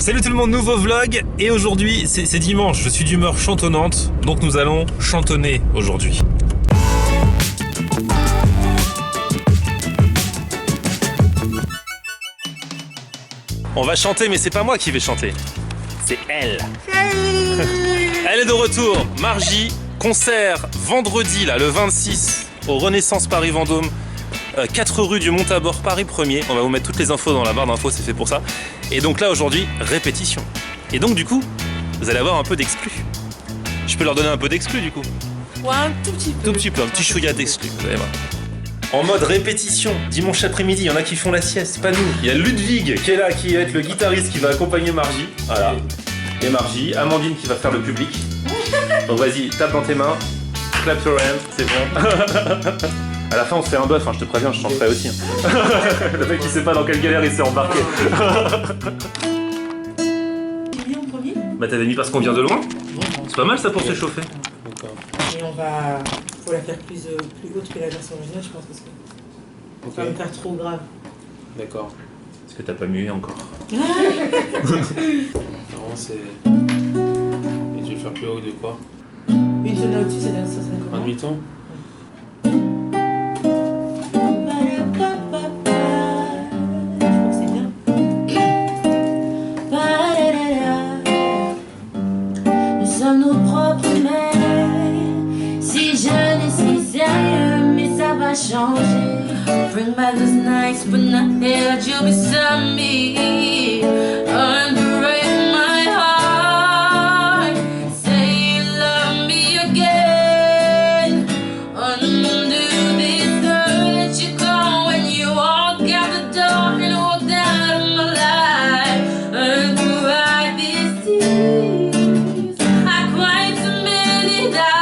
Salut tout le monde, nouveau vlog. Et aujourd'hui, c'est dimanche, je suis d'humeur chantonnante. Donc nous allons chantonner aujourd'hui. On va chanter, mais c'est pas moi qui vais chanter. C'est elle. Elle est de retour. Margie, concert vendredi, là, le 26, au Renaissance Paris Vendôme. 4 rue du Montabor, Paris 1er. On va vous mettre toutes les infos dans la barre d'infos, c'est fait pour ça. Et donc là, aujourd'hui, répétition. Et donc, du coup, vous allez avoir un peu d'exclus. Je peux leur donner un peu d'exclus, du coup. Ouais, un tout petit peu. Tout petit peu, un petit chouïa d'exclus, vous allez voir. En mode répétition, dimanche après-midi, il y en a qui font la sieste, pas nous. Il y a Ludwig qui est là, qui va être le guitariste qui va accompagner Margie. Voilà. Et Margie, Amandine qui va faire le public. Donc vas-y, tape dans tes mains, clap your hands, c'est bon. À la fin on se fait un bœuf, hein, je te préviens, je chanterai aussi. Hein. Le mec il sait pas dans quelle galère il s'est embarqué. J'ai mis en premier. Bah t'avais mis parce qu'on vient de loin. C'est pas mal ça pour se chauffer. Et on va... Faut la faire plus haute que la version originale, je pense, parce que ça va me faire trop grave. D'accord. Est-ce que t'as pas mué encore? Vraiment c'est... Et tu veux le faire plus haut de quoi? Une tonne au-dessus, ça serait Un comment? demi-ton? Changer, bring back those nights when I held you beside me, unbreak my heart, say you love me again, undo this hurt that you call when you walk out the door and walk out of my life, and cry these tears, I cried so many times.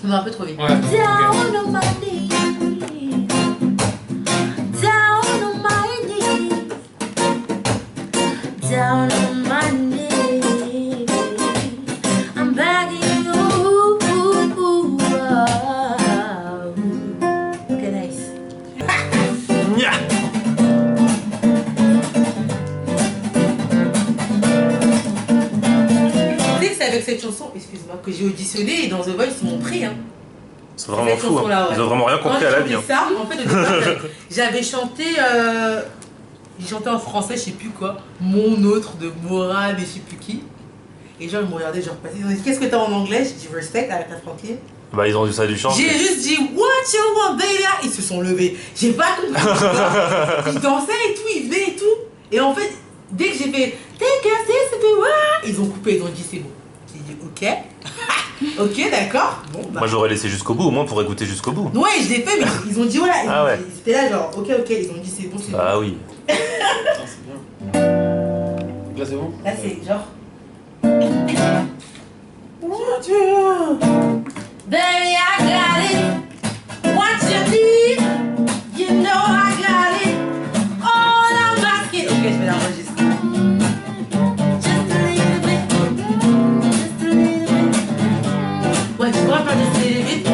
On va un peu trop vite. Ouais. Down on my knees, down on my knees, down on my knees. I'm begging you. Okay, nice. Nya. Tu sais que c'est avec cette chanson, excuse-moi, que j'ai auditionné et dans The Voice ils m'ont pris. Hein. C'est vraiment Cette fou, hein. chanson-là, ouais. Ils ont vraiment rien compris Quand à la j'ai vie. Hein. chanté ça, en fait, au départ, j'avais chanté, j'ai chanté en français, je sais plus quoi, Mon autre de Morad et je sais plus qui. Et genre ils m'ont regardé, genre, ils ont dit qu'est-ce que t'as en anglais? J'ai dit Respect avec la Franklin. Bah ils ont dû ça du chant. J'ai juste dit What you want baby? Ils se sont levés. J'ai pas compris pourquoi. Ils dansaient et tout, ils venaient et tout. Et en fait, dès que j'ai fait Take a sister to what? Ils ont coupé, ils ont dit c'est bon. J'ai dit ok. Ok, d'accord. Bon, bah. Moi j'aurais laissé jusqu'au bout, au moins pour écouter jusqu'au bout. Ouais, je l'ai fait, mais ils ont dit voilà. Ah ouais. C'était là, genre ok, ils ont dit c'est bon, c'est bon. Ah oui. Ah, c'est bien. Là c'est bon? Là, c'est genre. Baby, I got it. What you need, you know I got it. All I'm asking. Ok, je vais l'enregistrer. Just a little bit, just a little bit. Ouais, tu pourras faire des télé vite.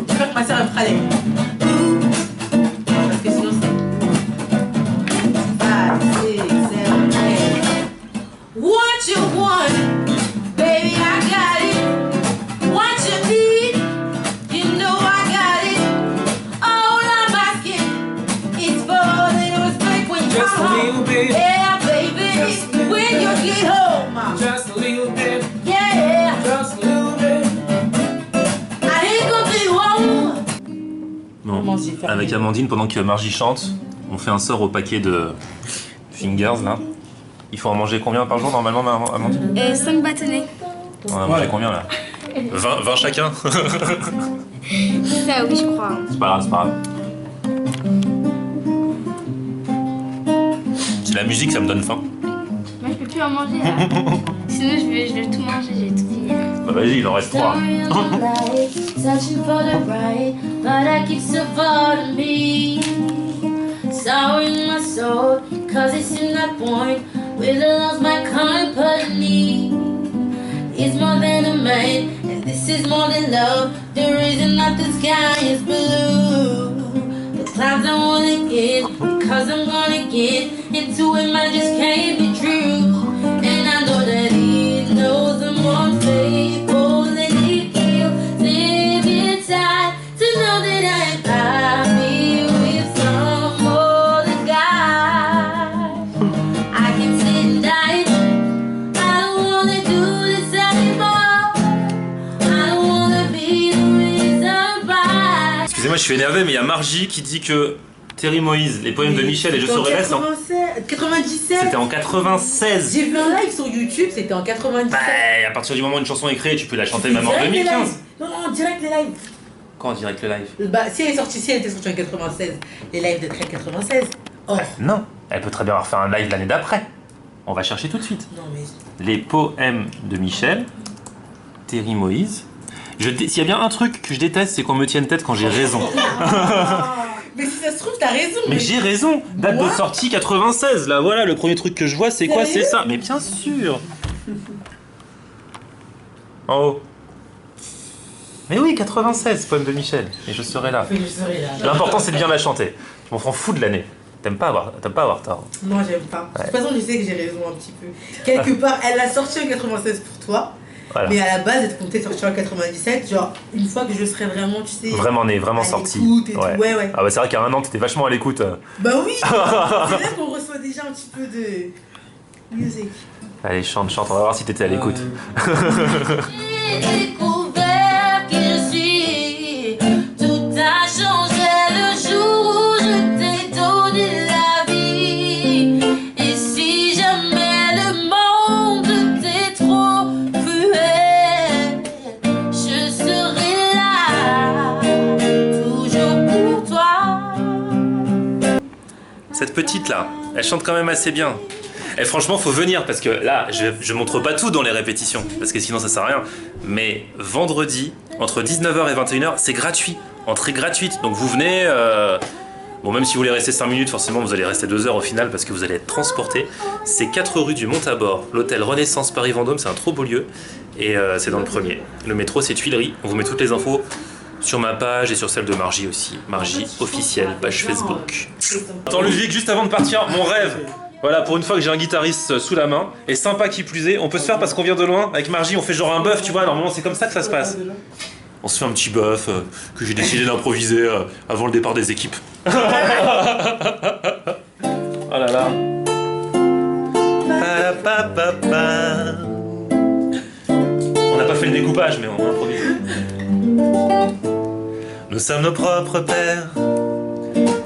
J'espère que ma soeur elle fera les. Parce que sinon c'est. 5, 6, 7, 8. What you want, baby, I got it. What you need, you know I got it. All I'm asking is for a little respect when you Just come a home. little bit. Yeah, baby, Just a little when you bit. get home. Just a little bit. Yeah, Just a little bit. I ain't gonna be home. Bon, Comment j'ai fait avec Amandine, pendant que Margie chante, on fait un sort au paquet de fingers là. Il faut en manger combien par jour normalement, Amandine? 5 bâtonnets. On a mangé combien là? 20 chacun. Ça, oui, je crois. C'est pas grave, c'est pas grave. C'est la musique, ça me donne faim. Moi, je peux plus en manger là. Sinon, je vais tout manger, j'ai tout fini. Bah vas-y, il en reste 3. Searching for the right, but I keep avoiding me. Souring my soul, cause it's in that point where I lost my company. He's more than a man, and this is more than love. The reason that the sky is blue. The clouds I wanna get, because I'm gonna get into it, man, just can't be true. And I know that he knows I'm more faithful than he kills. If it's sad to know that I'm happy with some other guy, I can sit and die. I don't wanna do this anymore. I don't wanna be the reason why. Excusez-moi, je suis énervé, mais il y a Margie qui dit que Terry Moïse, les poèmes de Michel et Je serai là, 97. c'était en 96. J'ai vu un live sur YouTube, c'était en 97. Bah, à partir du moment où une chanson est créée, tu peux la chanter même en Direct les 2015. lives. Non, direct les lives. Quand direct le live? Bah, si elle était sortie en 96, les lives de 96. Oh. Non, elle peut très bien avoir fait un live l'année d'après. On va chercher tout de suite. Non, mais. Les poèmes de Michel, Terry Moïse. S'il y a bien un truc que je déteste, c'est qu'on me tienne tête quand j'ai raison. Mais si ça se trouve, t'as raison. Mais j'ai raison. Date Moi de sortie 96. Là, voilà, le premier truc que je vois, c'est quoi? C'est ça. Mais bien sûr. En haut. Mais oui, 96, poème de Michel. Et je serai là. Oui, je serai là. L'important, c'est de bien la chanter. Je m'en fous de l'année. T'aimes pas avoir tort. Non, j'aime pas. De toute façon, je sais que j'ai raison un petit peu. Quelque part, elle l'a sorti en 96 pour toi. Voilà. Mais à la base, elle comptait sortir en 97. Genre, une fois que je serai vraiment, tu sais. Vraiment né, vraiment à sorti. l'écoute et tout. Ouais. Ah bah c'est vrai qu'il y a un an, t'étais vachement à l'écoute. Bah oui. C'est là qu'on reçoit déjà un petit peu de musique. Allez, chante, on va voir si t'étais à l'écoute. J'ai découvert qui je suis. Tout a changé le jour où je t'ai donné la vie. Et si jamais le monde t'est trop cruel, je serai là, toujours pour toi. Cette petite là, elle chante quand même assez bien. Et franchement, faut venir parce que là, je montre pas tout dans les répétitions parce que sinon ça sert à rien. Mais vendredi, entre 19h et 21h, c'est gratuit, entrée gratuite. Donc vous venez. Bon, même si vous voulez rester 5 minutes, forcément vous allez rester 2 heures au final parce que vous allez être transporté. C'est 4 rue du Mont-Tabor, l'hôtel Renaissance Paris-Vendôme, c'est un trop beau lieu. Et c'est dans le premier. Le métro, c'est Tuileries. On vous met toutes les infos sur ma page et sur celle de Margie aussi. Margie officielle, page Facebook. Attends, Ludovic, juste avant de partir, mon rêve. Voilà, pour une fois que j'ai un guitariste sous la main, et sympa qui plus est, on peut se faire parce qu'on vient de loin. Avec Margie, on fait genre un bœuf, tu vois, normalement c'est comme ça que ça se passe. On se fait un petit bœuf que j'ai décidé d'improviser avant le départ des équipes. Oh là là. On n'a pas fait le découpage, mais on a improvisé. Nous sommes nos propres pères.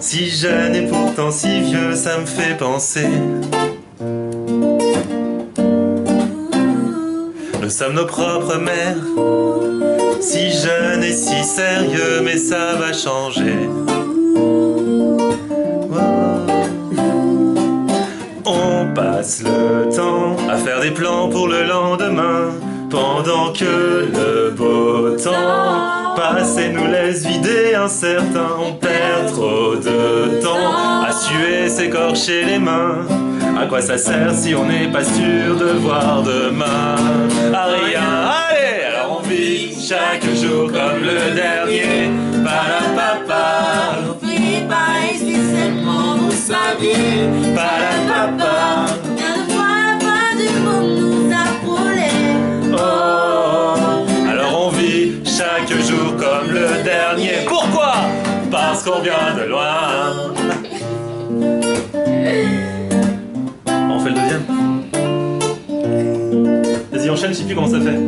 Si jeune et pourtant si vieux, ça me fait penser. Nous sommes nos propres mères. Si jeune et si sérieux, mais ça va changer. On passe le temps à faire des plans pour le lendemain, pendant que le beau temps passe et nous laisse vider incertain. On perd trop de temps à suer, s'écorcher les mains. À quoi ça sert si on n'est pas sûr de voir demain? À rien, allez, alors on vit chaque jour comme le dernier. Palapapa, N'oublie pas, essentiellement pour sa vie. palapapa. La fin du monde nous a frôlés. Oh, alors on vit chaque jour comme le dernier. Pourquoi? Parce qu'on vient de loin. On fait le deuxième. Vas-y, enchaîne, je sais plus comment ça fait.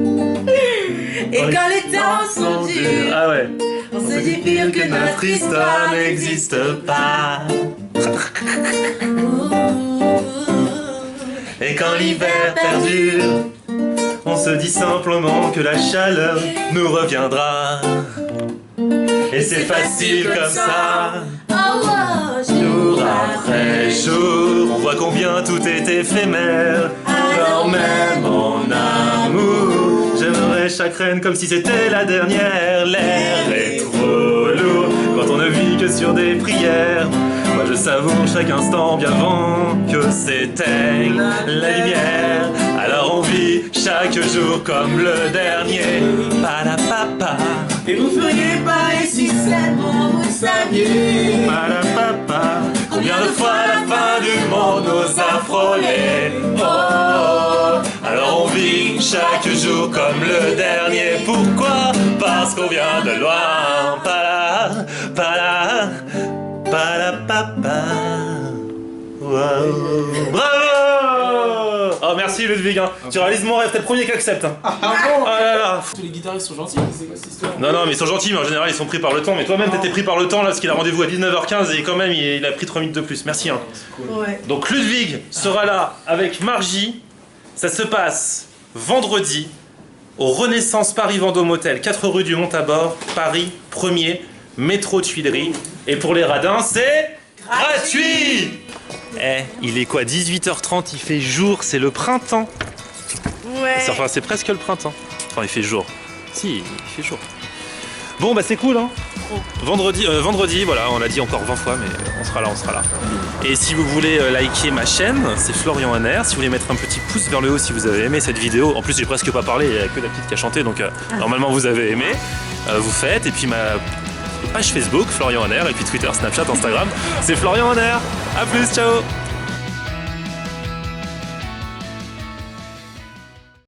Et quand les temps sont durs, Ah ouais. on se dit pire que notre histoire n'existe pas. Et quand l'hiver perdure, on se dit simplement que la chaleur nous reviendra. Et c'est facile comme ça, jour après jour. On voit combien tout est éphémère. Alors même en amour, j'aimerais chaque reine comme si c'était la dernière. L'air est trop lourd quand on ne vit que sur des prières. Moi je savoure chaque instant bien avant que s'éteigne la lumière. Alors on vit vit chaque jour comme le dernier. Palapapa. Et vous feriez pareil si seulement vous saviez. Palapapa. Combien de fois la fin du monde nous a frôlé. Oh, oh, oh. Alors on vit chaque jour comme le dernier. Pourquoi? Parce qu'on vient de loin. Pala, pala, palapapa. Wow. Bravo! Oh merci Ludwig, hein. Tu réalises mon rêve, t'es le premier qui accepte. Hein. Ah bon? Oh là là. Tous les guitaristes sont gentils, c'est quoi cette histoire? Non, non, mais ils sont gentils, mais en général ils sont pris par le temps. Mais toi-même t'étais pris par le temps là, parce qu'il a rendez-vous à 19h15 et quand même il a pris 3 minutes de plus. Merci. Hein. C'est cool. Ouais. Donc Ludwig sera là avec Margie. Ça se passe vendredi au Renaissance Paris Vendôme Hôtel, 4 rue du Mont-Tabor, Paris, 1er, métro Tuileries. Et pour les radins, c'est gratuit. Eh, il est quoi, 18h30, il fait jour, c'est le printemps. Ouais. Enfin, c'est presque le printemps. Enfin, il fait jour. Si, il fait jour. Bon, bah c'est cool, hein. Vendredi, voilà, on l'a dit encore 20 fois, mais on sera là, on sera là. Et si vous voulez liker ma chaîne, c'est Florian Honner. Si vous voulez mettre un petit pouce vers le haut si vous avez aimé cette vidéo. En plus, j'ai presque pas parlé, il n'y a que la petite qui a chanté, donc normalement vous avez aimé. Vous faites, et puis ma page Facebook, Florian Honner, et puis Twitter, Snapchat, Instagram, c'est Florian Honner. A plus, ciao.